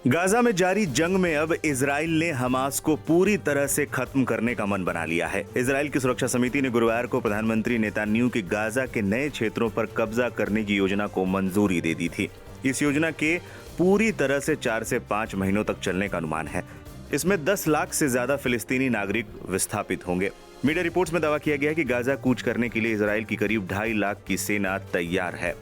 Gaza में जारी जंग में अब इजराइल ने हमास को पूरी तरह से खत्म करने का मन बना लिया है। इजराइल की सुरक्षा समिति ने गुरुवार को प्रधानमंत्री नेतन्याहू की गाजा के नए क्षेत्रों पर कब्जा करने की योजना को मंजूरी दे दी थी। इस योजना के पूरी तरह से 4 से 5 महीनों तक चलने का अनुमान है। इसमें 10 लाख से ज्यादा फिलिस्तीनी नागरिक विस्थापित होंगे। मीडिया रिपोर्ट्स में दावा किया गया कि गाजा कूच करने के लिए इजराइल की करीब 2.5 लाख की सेना तैयार है।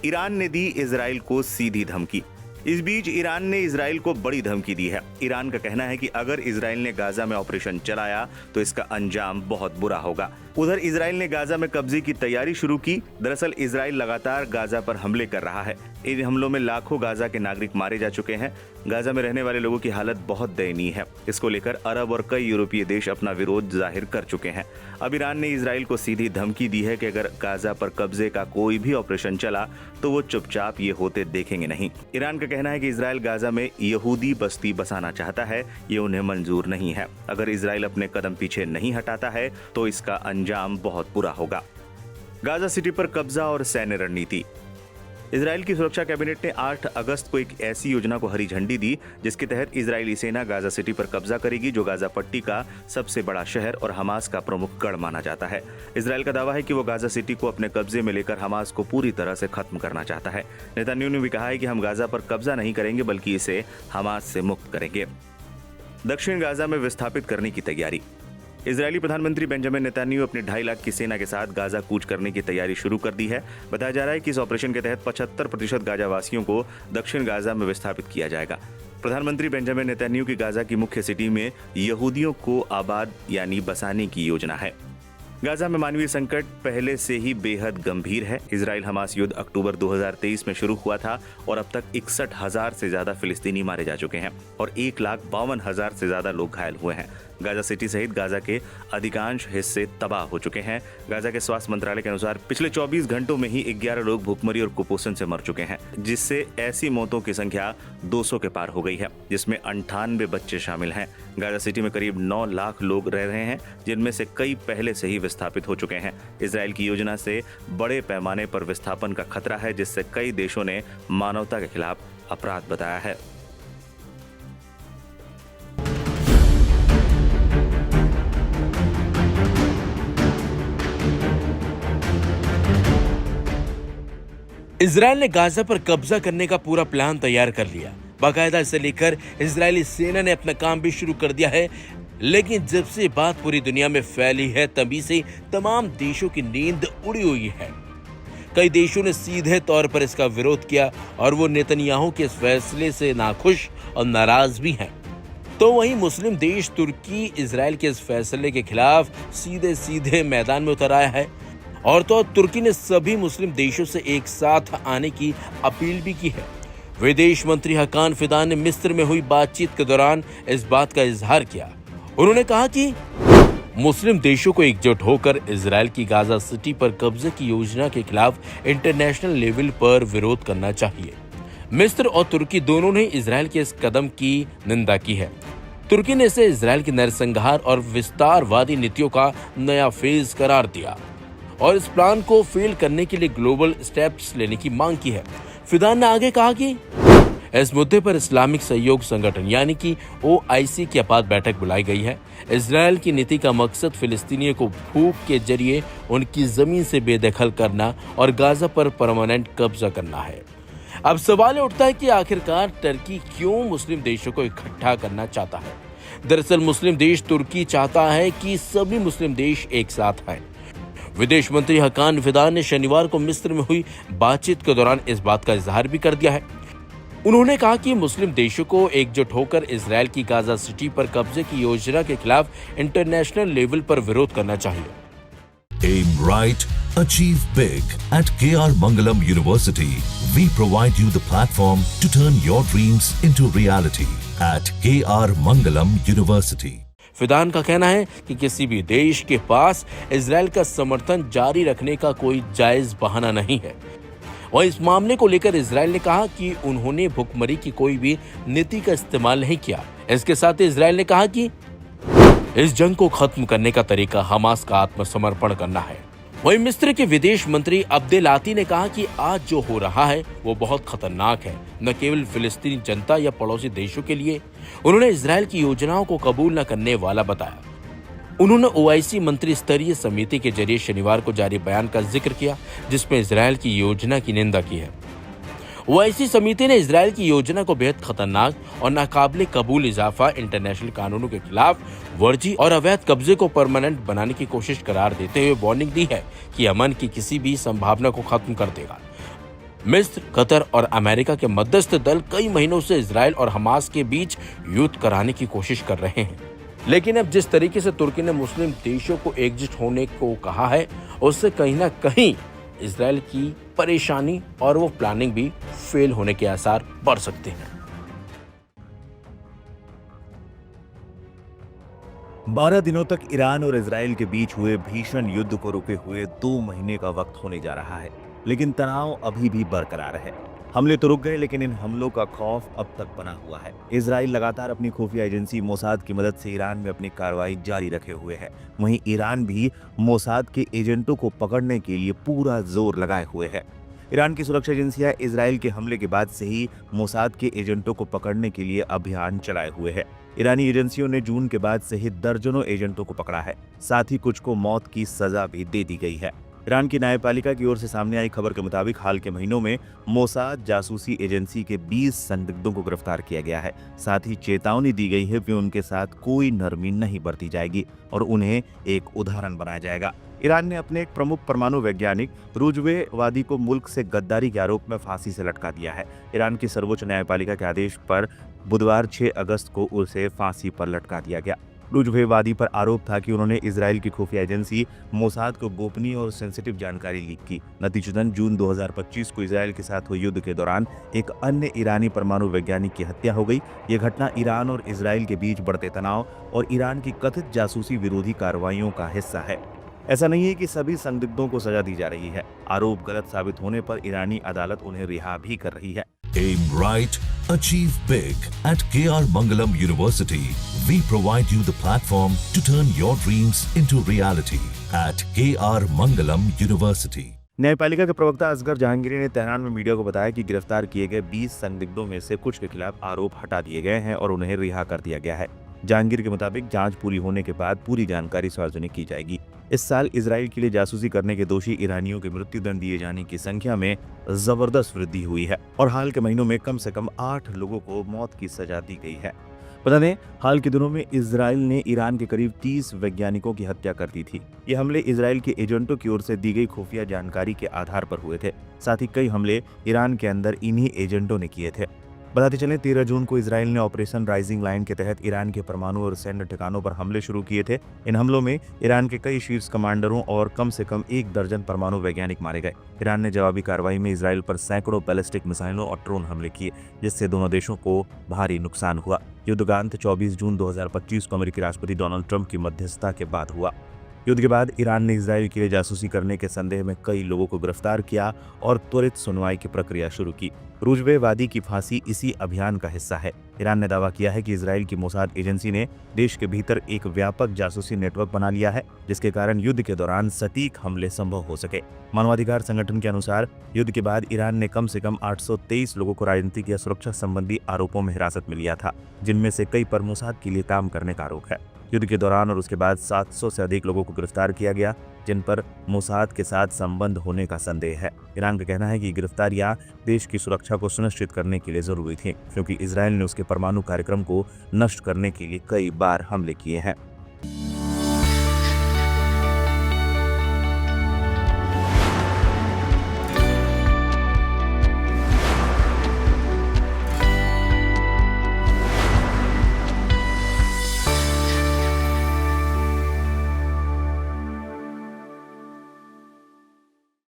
ईरान ने दी इजराइल को सीधी धमकी। इस बीच ईरान ने इजराइल को बड़ी धमकी दी है। ईरान का कहना है कि अगर इजराइल ने गाजा में ऑपरेशन चलाया तो इसका अंजाम बहुत बुरा होगा। उधर इजराइल ने गाजा में कब्जे की तैयारी शुरू की। दरअसल इजराइल लगातार गाजा पर हमले कर रहा है। इन हमलों में लाखों गाजा के नागरिक मारे जा चुके हैं। गाजा में रहने वाले लोगों की हालत बहुत दयनीय है। इसको लेकर अरब और कई यूरोपीय देश अपना विरोध जाहिर कर चुके हैं। अब ईरान ने इजराइल को सीधी धमकी दी है कि अगर गाजा पर कब्जे का कोई भी ऑपरेशन चला तो वो चुपचाप ये होते देखेंगे नहीं। ईरान का कहना है कि इजराइल गाजा में यहूदी बस्ती बसाना चाहता है, ये उन्हें मंजूर नहीं है। अगर इजराइल अपने कदम पीछे नहीं हटाता है तो इसका अंजाम बहुत बुरा होगा। गाजा सिटी पर कब्जा और सैन्य रणनीति। इजराइल की सुरक्षा कैबिनेट ने 8 अगस्त को एक ऐसी योजना को हरी झंडी दी जिसके तहत इजरायली सेना गाजा सिटी पर कब्जा करेगी, जो गाजा पट्टी का सबसे बड़ा शहर और हमास का प्रमुख गढ़ माना जाता है। इजराइल का दावा है कि वो गाजा सिटी को अपने कब्जे में लेकर हमास को पूरी तरह से खत्म करना चाहता है। नेतन्याहू ने भी कहा है कि हम गाजा पर कब्जा नहीं करेंगे बल्कि इसे हमास से मुक्त करेंगे। दक्षिण गाजा में विस्थापित करने की तैयारी। इजरायली प्रधानमंत्री बेंजामिन नेतन्याहू अपने 2.5 लाख की सेना के साथ गाजा कूच करने की तैयारी शुरू कर दी है। बताया जा रहा है कि इस ऑपरेशन के तहत 75% गाजावासियों को दक्षिण गाजा में विस्थापित किया जाएगा। प्रधानमंत्री बेंजामिन नेतन्याहू की गाजा की मुख्य सिटी में यहूदियों को आबाद यानी बसाने की योजना है। गाजा में मानवीय संकट पहले से ही बेहद गंभीर है। इजराइल हमास युद्ध अक्टूबर 2023 में शुरू हुआ था और अब तक 61,000 से ज्यादा फिलिस्तीनी मारे जा चुके हैं और 1,52,000 से ज्यादा लोग घायल हुए हैं। गाजा सिटी सहित गाजा के अधिकांश हिस्से तबाह हो चुके हैं। गाजा के स्वास्थ्य मंत्रालय के अनुसार पिछले 24 घंटों में ही 11 लोग भूखमरी और कुपोषण से मर चुके हैं, जिससे ऐसी मौतों की संख्या 200 के पार हो गई है, जिसमें 98 बच्चे शामिल हैं। गाजा सिटी में करीब 9 लाख लोग रह रहे हैं, जिनमें से कई पहले से ही विस्थापित हो चुके हैं। इजराइल की योजना से बड़े पैमाने पर विस्थापन का खतरा है, जिससे कई देशों ने मानवता के खिलाफ अपराध बताया है। इजराइल ने गाजा पर कब्जा करने का पूरा प्लान तैयार कर लिया। बाकायदा इसे लेकर इजरायली सेना ने अपना काम भी शुरू कर दिया है। लेकिन जब से बात पूरी दुनिया में फैली है तभी से तमाम देशों की नींद उड़ी हुई है। कई देशों ने सीधे तौर पर इसका विरोध किया और वो नेतन्याहू के इस फैसले से नाखुश और नाराज भी हैं। तो वहीं मुस्लिम देश तुर्की इजराइल के इस फैसले के खिलाफ सीधे मैदान में उतर आया है और तो तुर्की ने सभी मुस्लिम देशों से एक साथ आने की अपील भी की है। विदेश मंत्री हकान फिदान ने मिस्र में हुई बातचीत के दौरान इस बात का इजहार किया। उन्होंने कहा कि मुस्लिम देशों को एकजुट होकर इजराइल की गाजा सिटी पर कब्जे की योजना के खिलाफ इंटरनेशनल लेवल पर विरोध करना चाहिए। मिस्र और तुर्की दोनों ने इजराइल के इस कदम की निंदा की है। तुर्की ने इसे इजराइल की नरसंहार और विस्तारवादी नीतियों का नया फेज करार दिया और इस प्लान को फेल करने के लिए ग्लोबल स्टेप्स लेने की मांग की है। फिदान ने आगे कहा कि इस मुद्दे पर इस्लामिक सहयोग संगठन यानी कि OIC की आपात बैठक बुलाई गई है। इजराइल की नीति का मकसद फिलिस्तीनियों को भूख के जरिए उनकी जमीन से बेदखल करना और गाजा पर परमानेंट कब्जा करना है। अब सवाल उठता है कि आखिरकार तुर्की क्यों मुस्लिम देशों को इकट्ठा करना चाहता है। दरअसल मुस्लिम देश तुर्की चाहता है कि सभी मुस्लिम देश एक साथ आए। विदेश मंत्री हकान फिदान ने शनिवार को मिस्र में हुई बातचीत के दौरान इस बात का इजहार भी कर दिया है। उन्होंने कहा कि मुस्लिम देशों को एकजुट होकर इजराइल की गाजा सिटी पर कब्जे की योजना के खिलाफ इंटरनेशनल लेवल पर विरोध करना चाहिए। Aim right, achieve big. At KR Mangalam University, we provide you the platform to turn your dreams into reality. At KR Mangalam University. Fidan का कहना है कि किसी भी देश के पास इजराइल का समर्थन जारी रखने का कोई जायज बहाना नहीं है और इस मामले को लेकर इजराइल ने कहा कि उन्होंने भुखमरी की कोई भी नीति का इस्तेमाल नहीं किया। इसके साथ ही इजराइल ने कहा कि इस जंग को खत्म करने का तरीका हमास का आत्मसमर्पण करना है वहीं मिस्र के विदेश मंत्री अब्देल आती ने कहा कि आज जो हो रहा है वो बहुत खतरनाक है, न केवल फिलिस्तीनी जनता या पड़ोसी देशों के लिए। उन्होंने इजराइल की योजनाओं को कबूल न करने वाला बताया। उन्होंने ओआईसी मंत्री स्तरीय समिति के जरिए शनिवार को जारी बयान का जिक्र किया, जिसमें इजराइल की योजना की निंदा की है। ओआईसी समिति ने इजराइल की योजना को बेहद खतरनाक और नाकाबिले कबूल इजाफा, इंटरनेशनल कानूनों के खिलाफ वर्जी और अवैध कब्जे को परमानेंट बनाने की कोशिश करार देते हुए वार्निंग दी है कि अमन की किसी भी संभावना को खत्म कर देगा। मिस्र, कतर और अमेरिका के मध्यस्थ दल कई महीनों से इजराइल और हमास के बीच युद्ध कराने की कोशिश कर रहे हैं, लेकिन अब जिस तरीके से तुर्की ने मुस्लिम देशों को एकजुट होने को कहा है, उससे कहीं ना कहीं इजराइल की परेशानी और वो प्लानिंग भी फेल होने के आसार बढ़ सकते हैं। 12 दिनों तक ईरान और इजराइल के बीच हुए भीषण युद्ध को रुके हुए 2 महीने का वक्त होने जा रहा है, लेकिन तनाव अभी भी बरकरार है। हमले तो रुक गए, लेकिन इन हमलों का खौफ अब तक बना हुआ है। इजराइल लगातार अपनी खुफिया एजेंसी मोसाद की मदद से ईरान में अपनी कार्रवाई जारी रखे हुए है। वहीं ईरान भी मोसाद के एजेंटों को पकड़ने के लिए पूरा जोर लगाए हुए है। ईरान की सुरक्षा एजेंसियां इजराइल के हमले के बाद से ही मोसाद के एजेंटों को पकड़ने के लिए अभियान चलाए हुए है। ईरानी एजेंसियों ने जून के बाद से ही दर्जनों एजेंटों को पकड़ा है, साथ ही कुछ को मौत की सजा भी दे दी गई है। ईरान की न्यायपालिका की ओर से सामने आई खबर के मुताबिक हाल के महीनों में मोसाद जासूसी एजेंसी के 20 संदिग्धों को गिरफ्तार किया गया है। साथ ही चेतावनी दी गई है कि उनके साथ कोई नरमी नहीं बरती जाएगी और उन्हें एक उदाहरण बनाया जाएगा। ईरान ने अपने एक प्रमुख परमाणु वैज्ञानिक रुजवे वादी को मुल्क से गद्दारी के आरोप में फांसी से लटका दिया है। ईरान की सर्वोच्च न्यायपालिका के आदेश पर बुधवार 6 अगस्त को उसे फांसी पर लटका दिया गया। रुजवेवादी पर आरोप था कि उन्होंने इजराइल की खुफिया एजेंसी मोसाद को गोपनीय और सेंसिटिव जानकारी लीक की। नतीजतन जून 2025 को इजराइल के साथ हुए युद्ध के दौरान एक अन्य ईरानी परमाणु वैज्ञानिक की हत्या हो गई। यह घटना ईरान और इजराइल के बीच बढ़ते तनाव और ईरान की कथित जासूसी विरोधी कार्रवाइयों का हिस्सा है। ऐसा नहीं है कि सभी संदिग्धों को सजा दी जा रही है। आरोप गलत साबित होने पर ईरानी अदालत उन्हें रिहा भी कर रही है। Aim right, achieve big. At KR Mangalam University, we provide you the platform to turn your dreams into reality. At KR Mangalam University. न्यायपालिका के प्रवक्ता असगर जहांगीरी ने तेहरान में मीडिया को बताया कि गिरफ्तार किए गए 20 संदिग्धों में से कुछ के खिलाफ आरोप हटा दिए गए हैं और उन्हें रिहा कर दिया गया है। जहांगीर के मुताबिक जांच पूरी होने के बाद पूरी जानकारी सार्वजनिक की जाएगी। इस साल इजराइल के लिए जासूसी करने के दोषी ईरानियों के मृत्युदंड दिए जाने की संख्या में जबरदस्त वृद्धि हुई है और हाल के महीनों में कम से कम 8 लोगों को मौत की सजा दी गई है। बता दें, हाल के दिनों में इजराइल ने ईरान के करीब 30 वैज्ञानिकों की हत्या कर दी थी। ये हमले इजराइल के एजेंटों की ओर से दी गई खुफिया जानकारी के आधार पर हुए थे। साथ ही कई हमले ईरान के अंदर इन्हीं एजेंटों ने किए थे। बताते चलें, 13 जून को इजराइल ने ऑपरेशन राइजिंग लाइन के तहत ईरान के परमाणु और सैन्य ठिकानों पर हमले शुरू किए थे। इन हमलों में ईरान के कई शीर्ष कमांडरों और कम से कम 1 दर्जन परमाणु वैज्ञानिक मारे गए। ईरान ने जवाबी कार्रवाई में इजराइल पर सैकड़ों बैलिस्टिक मिसाइलों और ड्रोन हमले किए, जिससे दोनों देशों को भारी नुकसान हुआ। युद्ध का अंत 24 जून 2025 को अमेरिकी राष्ट्रपति डोनाल्ड ट्रंप की मध्यस्थता के बाद हुआ। युद्ध के बाद ईरान ने इजराइल के लिए जासूसी करने के संदेह में कई लोगों को गिरफ्तार किया और त्वरित सुनवाई की प्रक्रिया शुरू की। रुजवेवादी की फांसी इसी अभियान का हिस्सा है। ईरान ने दावा किया है कि इजराइल की मोसाद एजेंसी ने देश के भीतर एक व्यापक जासूसी नेटवर्क बना लिया है, जिसके कारण युद्ध के दौरान सटीक हमले संभव हो सके। मानवाधिकार संगठन के अनुसार युद्ध के बाद ईरान ने कम से कम 823 लोगों को राजनीतिक या सुरक्षा संबंधी आरोपों में हिरासत में लिया था, जिनमें से कई पर मोसाद के लिए काम करने का आरोप है। युद्ध के दौरान और उसके बाद 700 से अधिक लोगों को गिरफ्तार किया गया, जिन पर मोसाद के साथ संबंध होने का संदेह है। ईरान का कहना है कि गिरफ्तारियां देश की सुरक्षा को सुनिश्चित करने के लिए जरूरी थी, क्योंकि इजराइल ने उसके परमाणु कार्यक्रम को नष्ट करने के लिए कई बार हमले किए हैं।